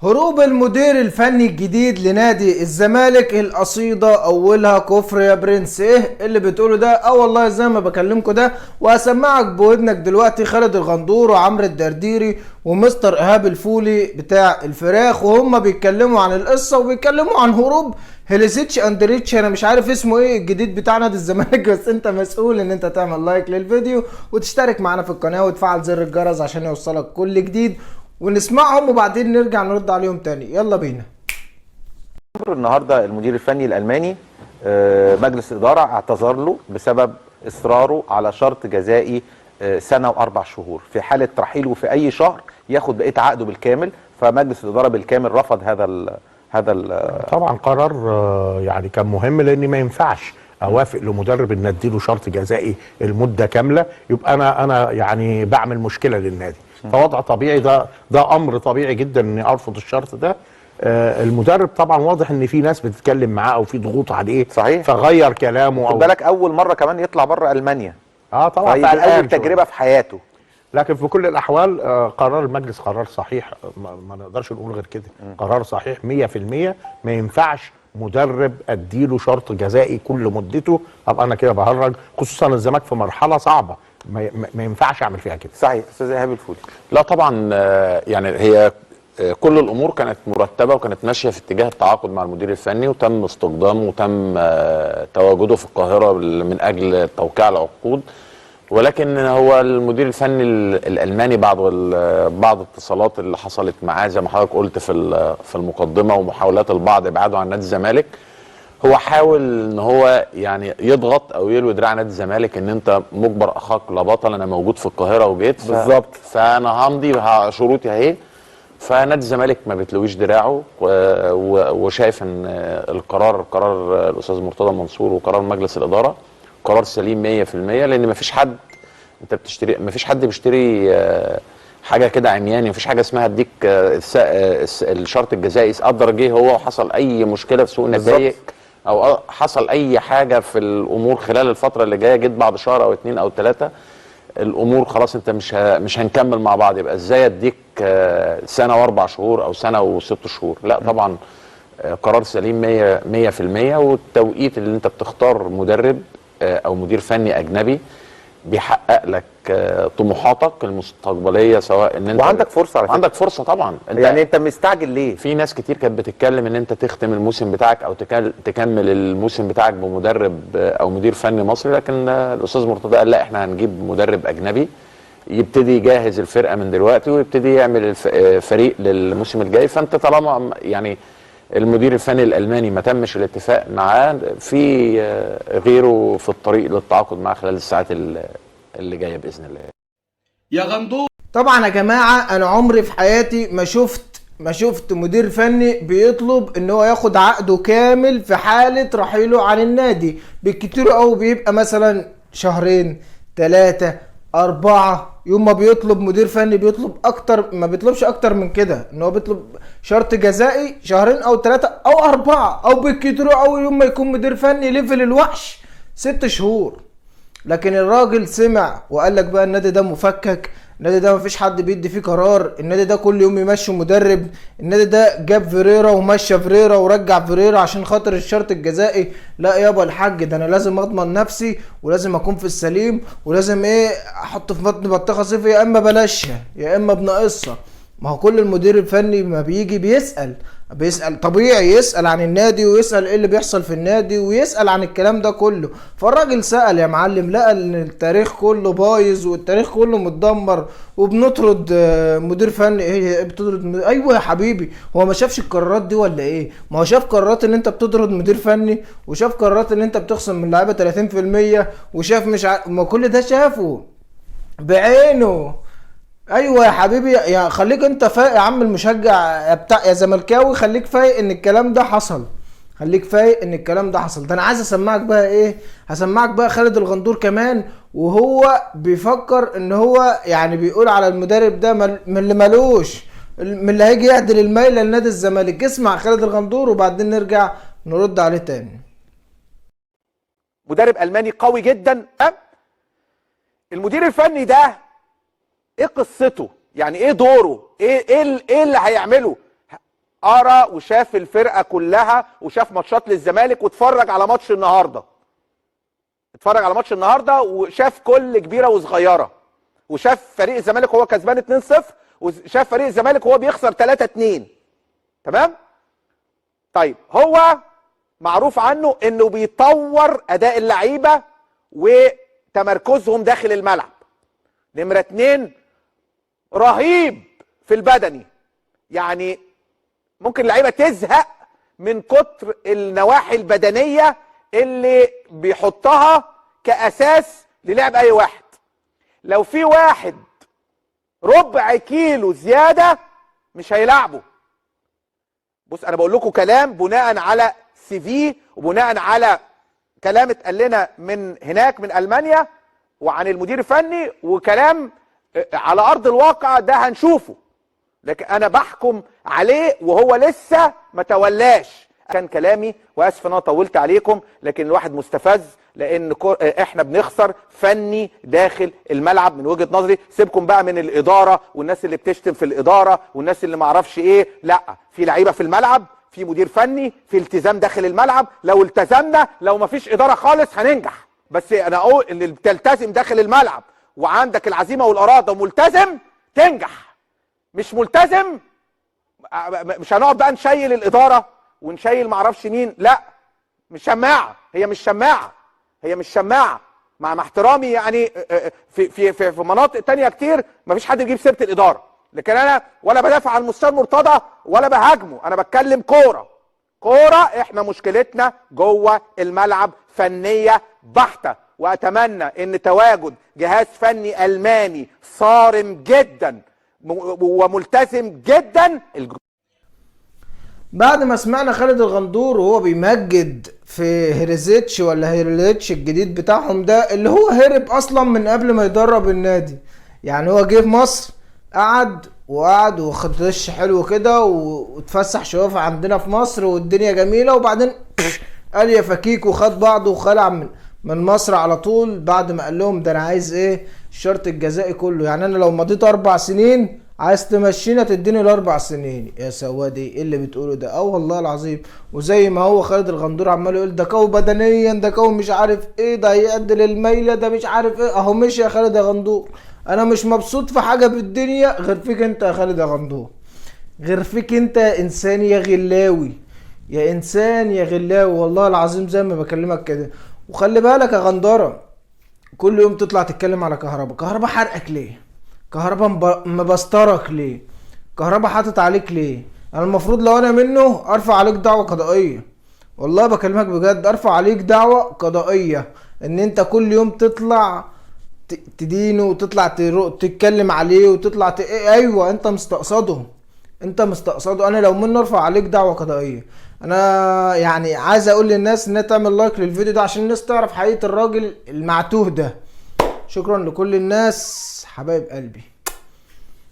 هروب المدير الفني الجديد لنادي الزمالك، القصيدة أولها كفر يا برنس. إيه اللي بتقوله ده؟ والله زي ما بكلمكوا ده، وهسمعك بودنك دلوقتي خالد الغندور وعمرو الدرديري ومستر إيهاب الفولي بتاع الفراخ، وهم بيتكلموا عن القصة وبيتكلموا عن هروب هيليزيتش اندريتش. انا مش عارف اسمه ايه الجديد بتاع نادي الزمالك، بس انت مسؤول ان انت تعمل لايك للفيديو وتشترك معانا في القناة وتفعل زر الجرس عشان يوصلك كل جديد، ونسمعهم وبعدين نرجع نرد عليهم تاني. يلا بينا. النهارده المدير الفني الالماني مجلس الاداره اعتذر له بسبب اصراره على شرط جزائي سنه واربع شهور. في حاله رحيله في اي شهر ياخد بقيه عقده بالكامل، فمجلس الاداره بالكامل رفض هذا طبعا قرار يعني كان مهم، لان ما ينفعش اوافق لمدرب ان اديله شرط جزائي المده كامله، يبقى انا يعني بعمل مشكله للنادي. فوضع طبيعي، ده امر طبيعي جدا اني ارفض الشرط ده. المدرب طبعا واضح ان في ناس بتتكلم معاه او في ضغوط عليه، صحيح، فغير كلامه. خد بالك اول مره كمان يطلع بره المانيا، طبعا فدي اول تجربه في حياته. لكن في كل الاحوال قرار المجلس قرار صحيح، ما نقدرش نقول غير كده. قرار صحيح 100%. ما ينفعش مدرب اديله شرط جزائي كل مدته، ابقى انا كده بهرج، خصوصا الزمالك في مرحله صعبه ما ينفعش اعمل فيها كده. صحيح استاذ ايهاب الفولي. لا طبعا، يعني هي كل الامور كانت مرتبه وكانت ماشيه في اتجاه التعاقد مع المدير الفني، وتم استخدامه وتم تواجده في القاهره من اجل توقيع العقود. ولكن هو المدير الفني الالماني بعض الاتصالات اللي حصلت معاه زي ما حضرتك قلت في المقدمه، ومحاولات البعض ابعاده عن نادي الزمالك، هو حاول ان هو يعني يضغط او يلوي دراع نادي الزمالك ان انت مجبر اخاك لا بطل، انا موجود في القاهره وجيت بالظبط، فانا همضي شروطي اهي. فنادي الزمالك ما بتلويش دراعه، وشايف ان قرار الاستاذ مرتضى منصور وقرار مجلس الاداره قرار سليم 100%، لان ما فيش حد بيشتري حاجه كده عمياني. مفيش حاجه اسمها اديك الشرط الجزائي قدر جه هو وحصل اي مشكله في سوق النتائج او حصل اي حاجه في الامور خلال الفتره اللي جايه، جيت بعد شهر او 2 أو 3 الامور خلاص انت مش هنكمل مع بعض، يبقى ازاي اديك سنه و4 شهور او سنه و6 شهور؟ لا طبعا، قرار سليم 100%. والتوقيت اللي انت بتختار مدرب او مدير فني اجنبي بيحقق لك طموحاتك المستقبليه، سواء ان انت وعندك فرصه على فكرة. عندك فرصه طبعا. انت مستعجل ليه؟ في ناس كتير كانت بتتكلم ان انت تختم الموسم بتاعك او تكمل الموسم بتاعك بمدرب او مدير فني مصري، لكن الاستاذ مرتضى قال لا، احنا هنجيب مدرب اجنبي يبتدي يجهز الفرقه من دلوقتي ويبتدي يعمل فريق للموسم الجاي. فانت طالما يعني المدير الفني الالماني ما تمش الاتفاق معاه، في غيره في الطريق للتعاقد معاه خلال الساعات اللي جايه باذن الله. يا غندور، طبعا يا جماعه انا عمري في حياتي ما شفت مدير فني بيطلب ان هو ياخد عقده كامل في حاله رحيله عن النادي. بالكتير قوي بيبقى مثلا شهرين 3 4. يوم ما بيطلب مدير فني بيطلب اكتر، ما بيطلبش اكتر من كده، ان هو بيطلب شرط جزائي شهرين او 3 أو 4، او بالكتير قوي يوم ما يكون مدير فني ليفل الوحش 6 شهور. لكن الراجل سمع وقال لك بقى النادي ده مفكك، النادي ده مفيش حد بيدي فيه قرار، النادي ده كل يوم يمشي مدرب، النادي ده جاب فيريرا ومشى فيريرا ورجع فيريرا عشان خاطر الشرط الجزائي. لا يابا الحاج، ده انا لازم اضمن نفسي ولازم اكون في السليم ولازم احط في بطن بطيخه صيف، يا اما بلاشها يا اما بناقصها. ما هو كل المدير الفني ما بيجي بيسأل طبيعي، يسأل عن النادي ويسأل ايه اللي بيحصل في النادي ويسأل عن الكلام ده كله. فالراجل سأل يا معلم، لقى ان التاريخ كله بايظ والتاريخ كله متدمر وبنطرد مدير فني. ايه بتطرد ايوه يا حبيبي، هو ما شافش القرارات دي ولا ايه؟ ما هو شاف قرارات ان انت بتطرد مدير فني، وشاف قرارات ان انت بتخصم من اللعيبه 30%، وشاف ما كل ده شافه بعينه. ايوه يا حبيبي، يا خليك انت فايق يا عم المشجع يا زملكاوي، خليك فايق ان الكلام ده حصل، خليك فايق ان الكلام ده حصل. ده انا عايز اسمعك بقى هسمعك بقى خالد الغندور كمان، وهو بيفكر ان هو يعني بيقول على المدرب ده من اللي ملوش، من اللي هيجي يعدل الميله لنادي الزمالك. اسمع خالد الغندور وبعدين نرجع نرد عليه تاني. مدرب الماني قوي جدا. المدير الفني ده ايه قصته؟ يعني ايه دوره؟ ايه اللي هيعمله؟ قرا وشاف الفرقه كلها وشاف ماتشات للزمالك واتفرج على ماتش النهارده. اتفرج على ماتش النهارده وشاف كل كبيره وصغيره، وشاف فريق الزمالك وهو كسبان 2-0 وشاف فريق الزمالك وهو بيخسر 3-2. تمام؟ طيب هو معروف عنه انه بيطور اداء اللعيبه وتمركزهم داخل الملعب. نمره 2 رهيب في البدني، يعني ممكن اللعيبه تزهق من كتر النواحي البدنيه اللي بيحطها كاساس للعب اي واحد. لو في واحد ربع كيلو زياده مش هيلعبه. بص انا بقول لكم كلام بناء على سي في وبناء على كلام اتقال لنا من هناك من المانيا وعن المدير الفني، وكلام على ارض الواقع ده هنشوفه، لكن انا بحكم عليه وهو لسه ما تولاش. كان كلامي واسف ان انا طولت عليكم، لكن الواحد مستفز لان احنا بنخسر فني داخل الملعب من وجهة نظري. سيبكم بقى من الاداره والناس اللي بتشتم في الاداره والناس اللي ما اعرفش ايه، لا، في لعيبه في الملعب، في مدير فني، في التزام داخل الملعب. لو التزمنا، لو ما فيش اداره خالص هننجح. بس انا اقول ان اللي بتلتزم داخل الملعب وعندك العزيمه والاراده وملتزم تنجح. مش ملتزم مش هنقعد بقى نشيل الاداره ونشيل معرفش مين. لا، مش شماعه، هي مش شماعه، هي مش شماعه. مع احترامي يعني في مناطق تانية كتير مفيش حد يجيب سيره الاداره، لكن انا ولا بدافع عن مستر مرتضى ولا بهاجمه، انا بتكلم كوره. احنا مشكلتنا جوه الملعب فنيه بحته، واتمنى ان تواجد جهاز فني الماني صارم جدا وملتزم جدا. بعد ما سمعنا خالد الغندور وهو بيمجد في هيرزيتش ولا هيرليتش الجديد بتاعهم ده، اللي هو هرب اصلا من قبل ما يدرب النادي. يعني هو جه في مصر قعد وخد دش حلو كده واتفسح شويه عندنا في مصر والدنيا جميله، وبعدين قال يا فكيك وخد بعضه وخلع من مصر على طول بعد ما قال لهم ده انا عايز ايه الشرط الجزائي كله. يعني انا لو مضيت 4 سنين عايز تمشينا تديني ال4 سنين. يا سوادي ايه اللي بتقوله ده؟ والله العظيم. وزي ما هو خالد الغندور عمال يقول ده قوي بدنيا، ده قوي مش عارف ايه، ده هيعدل الميله، ده مش عارف ايه. اهو مشي يا خالد يا غندور. انا مش مبسوط في حاجه بالدنيا غير فيك انت يا خالد يا غندور، غير فيك انت يا انسان يا غلاوي، يا انسان يا غلاوي، والله العظيم زي ما بكلمك كده. وخلي بالك يا غندره، كل يوم تطلع تتكلم على كهربا حرقك ليه؟ كهربا مبسترك ليه؟ كهربا حاطط عليك ليه؟ انا المفروض لو انا منه ارفع عليك دعوة قضائية، والله بكلمك بجد، ارفع عليك دعوة قضائية ان انت كل يوم تطلع تدينه وتطلع تتكلم عليه وتطلع ايوه انت مستقصده، انت مستقصده. انا لو منه ارفع عليك دعوة قضائية. انا يعني عايز اقول للناس انها تعمل لايك للفيديو ده عشان الناس تعرف حقيقة الراجل المعتوه ده. شكرا لكل الناس حبايب قلبي.